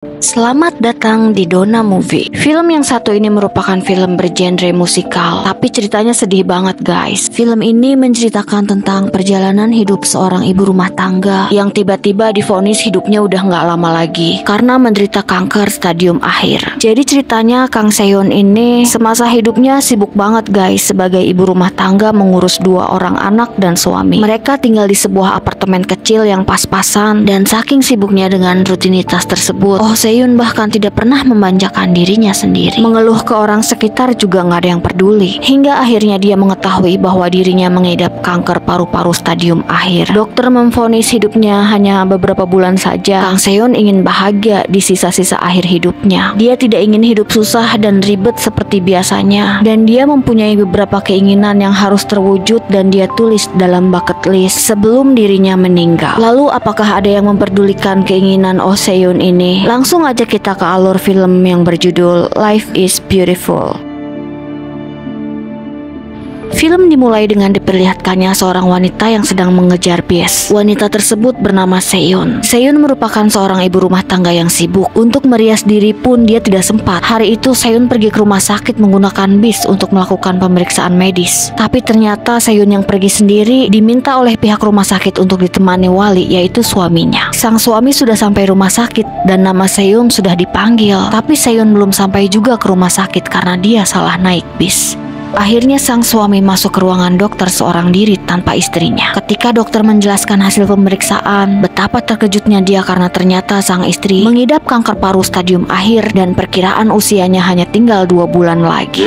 Selamat datang di Dona Movie. Film yang satu ini merupakan film bergenre musikal, tapi ceritanya sedih banget guys. Film ini menceritakan tentang perjalanan hidup seorang ibu rumah tangga yang tiba-tiba divonis hidupnya udah gak lama lagi karena menderita kanker stadium akhir. Jadi ceritanya Kang Seon ini semasa hidupnya sibuk banget guys sebagai ibu rumah tangga mengurus 2 orang anak dan suami. Mereka tinggal di sebuah apartemen kecil yang pas-pasan, dan saking sibuknya dengan rutinitas tersebut, Seon bahkan tidak pernah memanjakan dirinya sendiri. Mengeluh ke orang sekitar juga nggak ada yang peduli. Hingga akhirnya dia mengetahui bahwa dirinya mengidap kanker paru-paru stadium akhir. Dokter memvonis hidupnya hanya beberapa bulan saja. Kang Seon ingin bahagia di sisa-sisa akhir hidupnya. Dia tidak ingin hidup susah dan ribet seperti biasanya. Dan dia mempunyai beberapa keinginan yang harus terwujud dan dia tulis dalam bucket list sebelum dirinya meninggal. Lalu apakah ada yang memperdulikan keinginan Seon ini? Langsung aja kita ke alur film yang berjudul Life is Beautiful. Film dimulai dengan diperlihatkannya seorang wanita yang sedang mengejar bis. Wanita tersebut bernama Seon. Seon merupakan seorang ibu rumah tangga yang sibuk. Untuk merias diri pun dia tidak sempat. Hari itu Seon pergi ke rumah sakit menggunakan bis untuk melakukan pemeriksaan medis. Tapi ternyata Seon yang pergi sendiri diminta oleh pihak rumah sakit untuk ditemani wali, yaitu suaminya. Sang suami sudah sampai rumah sakit dan nama Seon sudah dipanggil. Tapi Seon belum sampai juga ke rumah sakit karena dia salah naik bis. Akhirnya sang suami masuk ke ruangan dokter seorang diri tanpa istrinya. Ketika dokter menjelaskan hasil pemeriksaan, betapa terkejutnya dia karena ternyata sang istri mengidap kanker paru stadium akhir dan perkiraan usianya hanya tinggal 2 bulan lagi.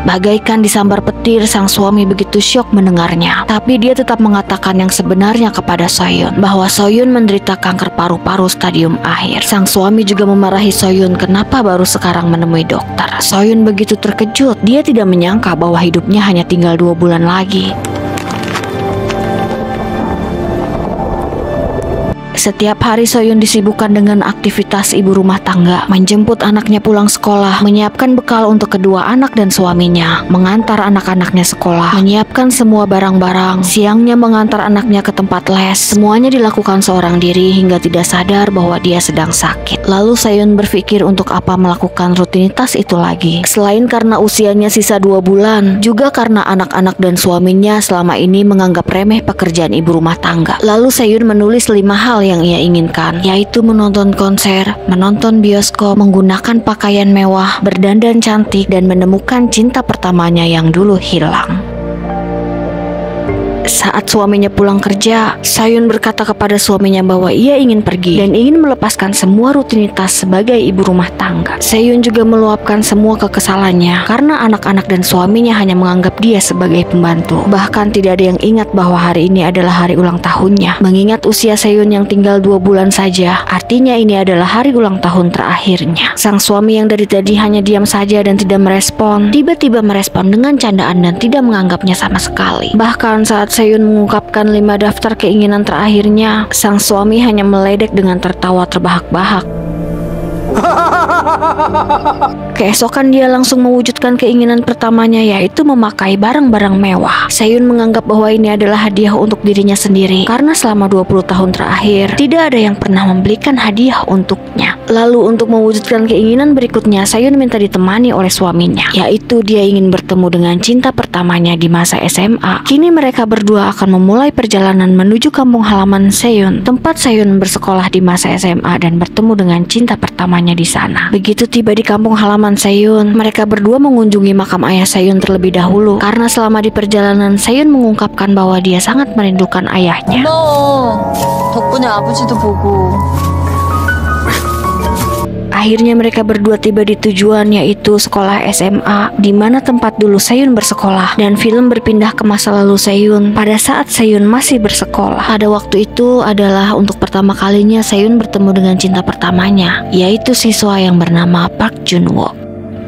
Bagaikan disambar petir, sang suami begitu syok mendengarnya. Tapi dia tetap mengatakan yang sebenarnya kepada Seon, bahwa Seon menderita kanker paru-paru stadium akhir. Sang suami juga memarahi Seon kenapa baru sekarang menemui dokter. Seon begitu terkejut, dia tidak menyangka bahwa hidupnya hanya tinggal 2 bulan lagi. Setiap hari Seon disibukkan dengan aktivitas ibu rumah tangga, menjemput anaknya pulang sekolah, menyiapkan bekal untuk kedua anak dan suaminya, mengantar anak-anaknya sekolah, menyiapkan semua barang-barang, siangnya mengantar anaknya ke tempat les. Semuanya dilakukan seorang diri hingga tidak sadar bahwa dia sedang sakit. Lalu Seon berpikir untuk apa melakukan rutinitas itu lagi. Selain karena usianya sisa 2 bulan, juga karena anak-anak dan suaminya selama ini menganggap remeh pekerjaan ibu rumah tangga. Lalu Seon menulis 5 hal yang ia inginkan, yaitu menonton konser, menonton bioskop, menggunakan pakaian mewah, berdandan cantik, dan menemukan cinta pertamanya yang dulu hilang. Saat suaminya pulang kerja, Seon berkata kepada suaminya bahwa ia ingin pergi dan ingin melepaskan semua rutinitas sebagai ibu rumah tangga. Seon juga meluapkan semua kekesalannya karena anak-anak dan suaminya hanya menganggap dia sebagai pembantu. Bahkan tidak ada yang ingat bahwa hari ini adalah hari ulang tahunnya. Mengingat usia Seon yang tinggal 2 bulan saja, artinya ini adalah hari ulang tahun terakhirnya. Sang suami yang dari tadi hanya diam saja dan tidak merespon, tiba-tiba merespon dengan candaan dan tidak menganggapnya sama sekali. Bahkan saat Seon mengungkapkan 5 daftar keinginan terakhirnya, sang suami hanya meledek dengan tertawa terbahak-bahak. Keesokan dia langsung mewujudkan keinginan pertamanya, yaitu memakai barang-barang mewah. Seon menganggap bahwa ini adalah hadiah untuk dirinya sendiri karena selama 20 tahun terakhir tidak ada yang pernah membelikan hadiah untuknya. Lalu untuk mewujudkan keinginan berikutnya, Seon minta ditemani oleh suaminya, yaitu dia ingin bertemu dengan cinta pertamanya di masa SMA. Kini mereka berdua akan memulai perjalanan menuju kampung halaman Seon, tempat Seon bersekolah di masa SMA dan bertemu dengan cinta pertamanya di sana. Begitu tiba di kampung halaman Seon, mereka berdua mengunjungi makam ayah Seon terlebih dahulu karena selama di perjalanan Seon mengungkapkan bahwa dia sangat merindukan ayahnya. 덕분에 아버지도 보고. Akhirnya mereka berdua tiba di tujuan, yaitu sekolah SMA, di mana tempat dulu Seon bersekolah, dan film berpindah ke masa lalu Seon pada saat Seon masih bersekolah. Pada waktu itu adalah untuk pertama kalinya Seon bertemu dengan cinta pertamanya, yaitu siswa yang bernama Park Junwook.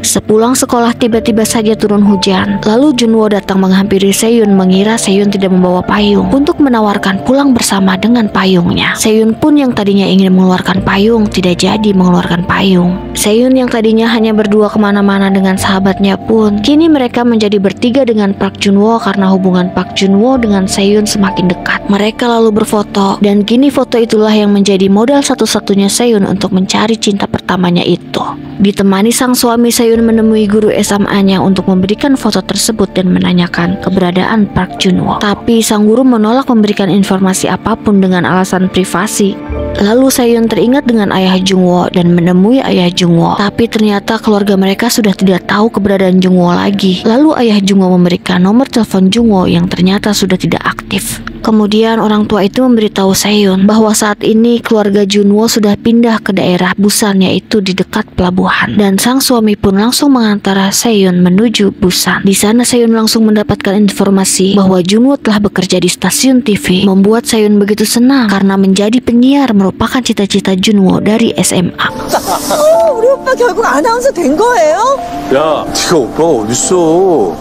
Sepulang sekolah tiba-tiba saja turun hujan. Lalu Junwo datang menghampiri Seyun mengira Seyun tidak membawa payung untuk menawarkan pulang bersama dengan payungnya. Seyun pun yang tadinya ingin mengeluarkan payung tidak jadi mengeluarkan payung. Seyun yang tadinya hanya berdua kemana-mana dengan sahabatnya pun kini mereka menjadi bertiga dengan Park Junwo karena hubungan Park Junwo dengan Seyun semakin dekat. Mereka lalu berfoto dan kini foto itulah yang menjadi modal satu-satunya Seyun untuk mencari cinta pertamanya itu. Ditemani sang suami, Seyun menemui guru SMA-nya untuk memberikan foto tersebut dan menanyakan keberadaan Park Junwo. Tapi sang guru menolak memberikan informasi apapun dengan alasan privasi. Lalu Seyun teringat dengan ayah Junwo dan menemui ayah Junwo. Tapi ternyata keluarga mereka sudah tidak tahu keberadaan Junwo lagi. Lalu ayah Junwo memberikan nomor telepon Junwo yang ternyata sudah tidak aktif. Kemudian orang tua itu memberitahu Seyun bahwa saat ini keluarga Junwo sudah pindah ke daerah Busan, yaitu di dekat pelabuhan. Dan sang suami pun langsung mengantar Seyun menuju Busan. Di sana Seyun langsung mendapatkan informasi bahwa Junwo telah bekerja di stasiun TV. Membuat Seyun begitu senang karena menjadi penyiar merupakan cita-cita Junwo dari SMA. 우리 오빠 결국 아나운서 된 거예요? 야, 네가 오빠가 어딨어?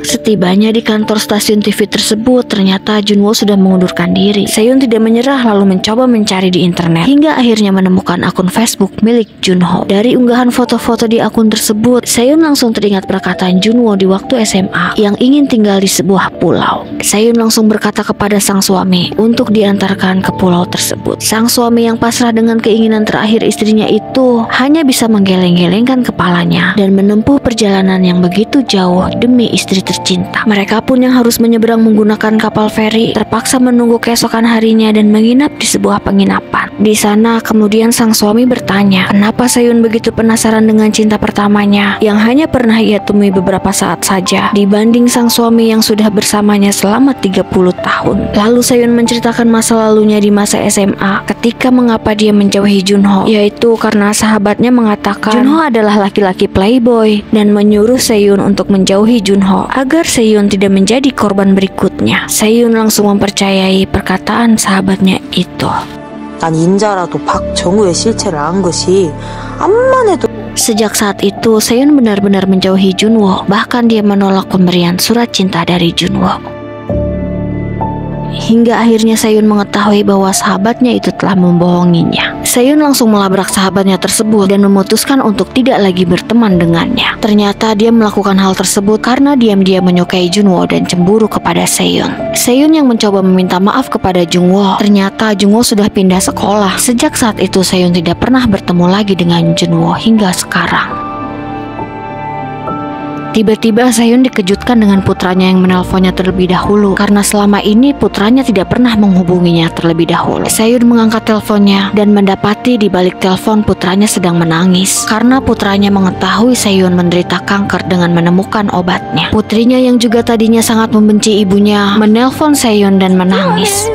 Setibanya di kantor stasiun TV tersebut, ternyata Junwo sudah mengundurkan diri. Seyun tidak menyerah lalu mencoba mencari di internet hingga akhirnya menemukan akun Facebook milik Junho. Dari unggahan foto-foto di akun tersebut, Seyun langsung teringat perkataan Junwo di waktu SMA yang ingin tinggal di sebuah pulau. Seyun langsung berkata kepada sang suami untuk diantarkan ke pulau tersebut. Sang suami yang pasrah dengan keinginan terakhir istrinya itu hanya bisa menggeleng-gelengkan kepalanya dan menempuh perjalanan yang begitu jauh demi istri tercinta. Mereka pun yang harus menyeberang menggunakan kapal feri terpaksa menunggu keesokan harinya dan menginap di sebuah penginapan. Di sana kemudian sang suami bertanya, kenapa Seyun begitu penasaran dengan cinta pertamanya yang hanya pernah ia temui beberapa saat saja dibanding sang suami yang sudah bersamanya selama 30 tahun. Lalu Seyun menceritakan masa lalunya di masa SMA ketika mengapa dia menjauhi Junho, yaitu karena sahabatnya mengatakan Junho adalah laki-laki playboy dan menyuruh Seyun untuk menjauhi Junho agar Seyun tidak menjadi korban berikutnya. Seyun langsung mempercayai perkataan sahabatnya itu. 난 인자라도 박정우의 실체를 안 것이 암만 해도. Sejak saat itu Seyun benar-benar menjauhi Junwo, bahkan dia menolak pemberian surat cinta dari Junwo. Hingga akhirnya Seyun mengetahui bahwa sahabatnya itu telah membohonginya. Seyun langsung melabrak sahabatnya tersebut dan memutuskan untuk tidak lagi berteman dengannya. Ternyata dia melakukan hal tersebut karena diam-diam menyukai Junwo dan cemburu kepada Seyun. Seyun yang mencoba meminta maaf kepada Junwo, ternyata Junwo sudah pindah sekolah. Sejak saat itu Seyun tidak pernah bertemu lagi dengan Junwo hingga sekarang. Tiba-tiba Seyun dikejutkan dengan putranya yang menelponnya terlebih dahulu karena selama ini putranya tidak pernah menghubunginya terlebih dahulu. Seyun mengangkat teleponnya dan mendapati di balik telepon putranya sedang menangis karena putranya mengetahui Seyun menderita kanker dengan menemukan obatnya. Putrinya yang juga tadinya sangat membenci ibunya menelpon Seyun dan menangis.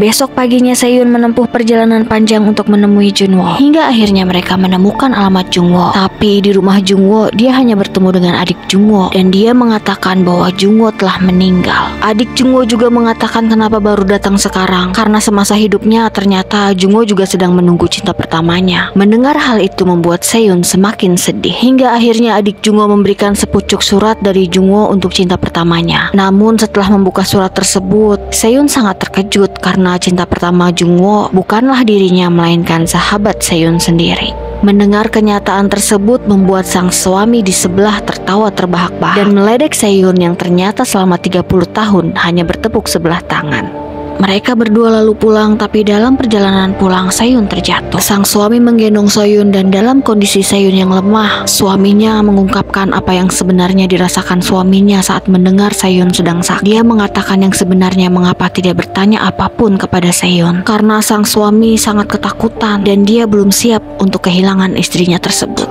Besok paginya Seyun menempuh perjalanan panjang untuk menemui Junwo. Hingga akhirnya mereka menemukan alamat Junwo. Tapi di rumah Junwo dia hanya bertemu dengan adik Junwo dan dia mengatakan bahwa Junwo telah meninggal. Adik Junwo juga mengatakan kenapa baru datang sekarang karena semasa hidupnya ternyata Junwo juga sedang menunggu cinta pertamanya. Mendengar hal itu membuat Seyun semakin sedih. Hingga akhirnya adik Junwo memberikan sepucuk surat dari Junwo untuk cinta pertamanya. Namun setelah membuka surat tersebut, Seyun sangat terkejut karena cinta pertama Junwo bukanlah dirinya melainkan sahabat Seyun sendiri. Mendengar kenyataan tersebut membuat sang suami di sebelah tertawa terbahak-bahak dan meledek Seyun yang ternyata selama 30 tahun hanya bertepuk sebelah tangan. Mereka berdua lalu pulang, tapi dalam perjalanan pulang Seyun terjatuh. Sang suami menggendong Seyun dan dalam kondisi Seyun yang lemah, suaminya mengungkapkan apa yang sebenarnya dirasakan suaminya saat mendengar Seyun sedang sakit. Dia mengatakan yang sebenarnya mengapa tidak bertanya apapun kepada Seyun karena sang suami sangat ketakutan dan dia belum siap untuk kehilangan istrinya tersebut.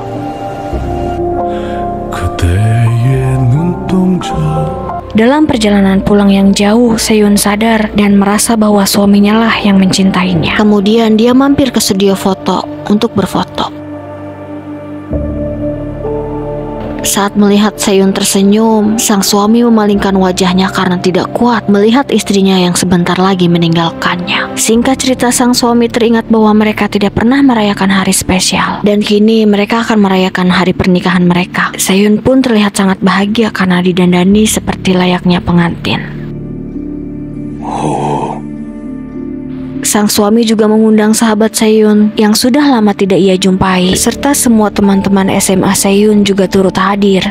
Dalam perjalanan pulang yang jauh, Seyun sadar dan merasa bahwa suaminya lah yang mencintainya. Kemudian dia mampir ke studio foto untuk berfoto. Saat melihat Seyun tersenyum, sang suami memalingkan wajahnya karena tidak kuat melihat istrinya yang sebentar lagi meninggalkannya. Singkat cerita, sang suami teringat bahwa mereka tidak pernah merayakan hari spesial dan kini mereka akan merayakan hari pernikahan mereka. Seyun pun terlihat sangat bahagia karena didandani seperti layaknya pengantin. Sang suami juga mengundang sahabat Seyun yang sudah lama tidak ia jumpai, serta semua teman-teman SMA Seyun juga turut hadir.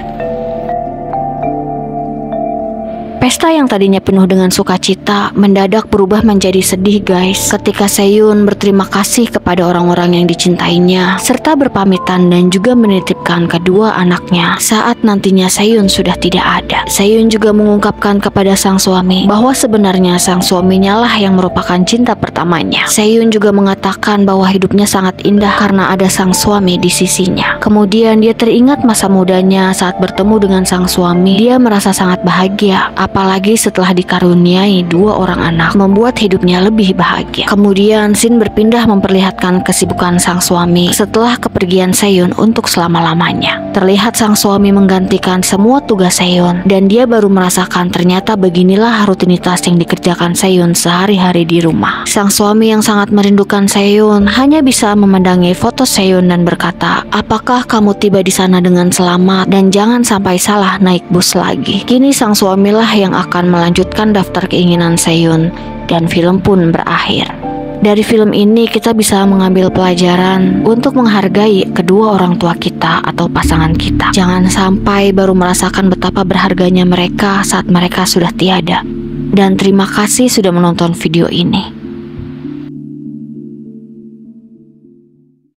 Pesta yang tadinya penuh dengan sukacita mendadak berubah menjadi sedih guys, ketika Seyun berterima kasih kepada orang-orang yang dicintainya serta berpamitan dan juga menitipkan kedua anaknya saat nantinya Seyun sudah tidak ada. Seyun juga mengungkapkan kepada sang suami bahwa sebenarnya sang suaminya lah yang merupakan cinta pertamanya. Seyun juga mengatakan bahwa hidupnya sangat indah karena ada sang suami di sisinya. Kemudian dia teringat masa mudanya saat bertemu dengan sang suami. Dia merasa sangat bahagia, apalagi setelah dikaruniai 2 orang anak, membuat hidupnya lebih bahagia. Kemudian scene berpindah memperlihatkan kesibukan sang suami setelah kepergian Seyun untuk selama-lamanya. Terlihat sang suami menggantikan semua tugas Seyun dan dia baru merasakan ternyata beginilah rutinitas yang dikerjakan Seyun sehari-hari di rumah. Sang suami yang sangat merindukan Seyun hanya bisa memandangi foto Seyun dan berkata, "Apakah kamu tiba di sana dengan selamat dan jangan sampai salah naik bus lagi." Kini sang suamilah yang akan melanjutkan daftar keinginan Seyun dan film pun berakhir. Dari film ini kita bisa mengambil pelajaran untuk menghargai kedua orang tua kita atau pasangan kita. Jangan sampai baru merasakan betapa berharganya mereka saat mereka sudah tiada. Dan terima kasih sudah menonton video ini.